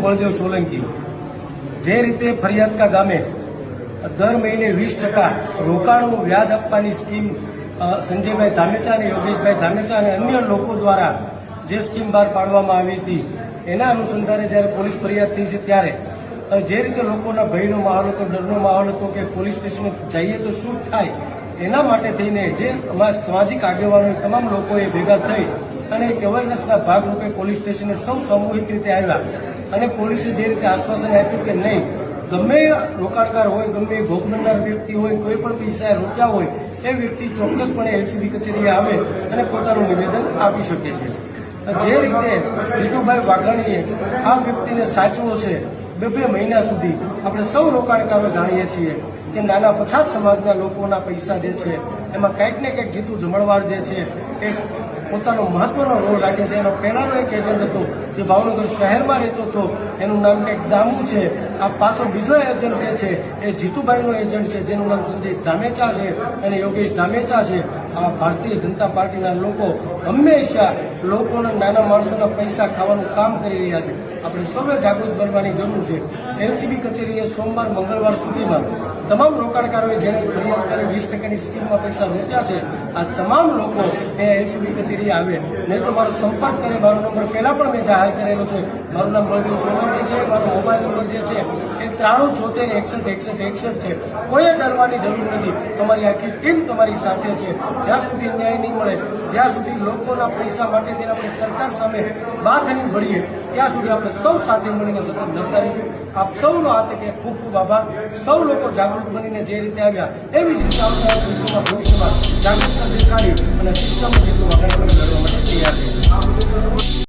બળદેવ સોલંકી જે રીતે ફરિયાદકા ગામે દર મહિને 20% રોકાણનું વ્યાજ આપવાની સ્કીમ સંજયભાઈ ધામેચા અને યોગેશભાઈ ધામેચા અને અન્ય લોકો દ્વારા જે સ્કીમ બહાર પાડવામાં આવી હતી એના અનુસંધાને જ્યારે પોલીસ ફરિયાદ થઈ છે ત્યારે જે રીતે લોકોના ભયનો માહોલ હતો, ડરનો માહોલ હતો કે પોલીસ સ્ટેશન જઈએ તો શું થાય, એના માટે થઈને જે અમારા સામાજિક આગેવાનો તમામ લોકોએ ભેગા થઈ અને એક અવેરનેસના ભાગરૂપે પોલીસ સ્ટેશને સૌ સામૂહિક રીતે આવ્યા અને પોલીસે જે રીતે આશ્વાસન આપ્યું કે નહીં, ગમે રોકાણકાર હોય, ગમે ભોગ બનનાર વ્યક્તિ હોય, કોઈ પણ પૈસા રોક્યા હોય એ વ્યક્તિ ચોક્કસપણે એલસીબી કચેરીએ આવે અને પોતાનું નિવેદન આપી શકે છે. જે રીતે જીતુભાઈ વાઘાણીએ આ વ્યક્તિને સાચવો છે 2 મહિના સુધી આપણે સૌ રોકાણકારો જાણીએ છીએ કે નાના પછાત સમાજના લોકોના પૈસા જે છે એમાં કંઈક ને કંઈક જીતુ જમણવાર જે છે એ પોતાનો મહત્વનો રોલ રાખે છે. એનો પહેલાનો એક એજન્ટ હતો જે ભાવનગર શહેરમાં રહેતો હતો, એનું નામ કંઈક દામુ છે. આ પાછો બીજો એજન્ટ જે છે એ જીતુભાઈનો એજન્ટ છે જેનું નામ સંજય ધામેચા છે અને યોગેશ ધામેચા છે. આ ભારતીય જનતા પાર્ટીના લોકો હંમેશા લોકોના નાના માણસોના પૈસા ખાવાનું કામ કરી રહ્યા છે. આપણે સૌએ જાગૃત બનવાની જરૂર છે. એલસીબી કચેરીએ સોમવાર મંગળવાર સુધીમાં તમામ રોકાણકારોએ જેણે ફરિયાદ કરી 20%ની સ્કીમમાં પૈસા રોક્યા છે આ તમામ લોકો એ એલસીબી કચેરીએ આવે, નહીં તો મારો સંપર્ક કરે. મારો નંબર પહેલા પણ મેં જાહેર કરેલો છે. મારું નામ બળદેવ સોલંકી છે. મારો મોબાઈલ નંબર જે છે એ 9376616161 છે. કોઈએ ડરવાની જરૂર નથી. તમારી આખી ટીમ તમારી સાથે છે. જ્યાં સુધી ન્યાય નહીં મળે, જ્યાં સુધી લોકોના પૈસા માટે તેને આપણે સરકાર સામે બાથની ભળીએ ત્યાં સુધી આપણે સૌ સાથે મળીને સતત લડતા રહીશું. આપ સૌનો આ તકે ખૂબ ખૂબ આભાર. સૌ લોકો જાગૃત બનીને જે રીતે આવ્યા એવી જ રીતે આવનારા દિવસોમાં ભવિષ્યમાં જાગૃતતા દેખાડી અને સિસ્ટમ જેટલું આગળ લડવા માટે તૈયાર છે.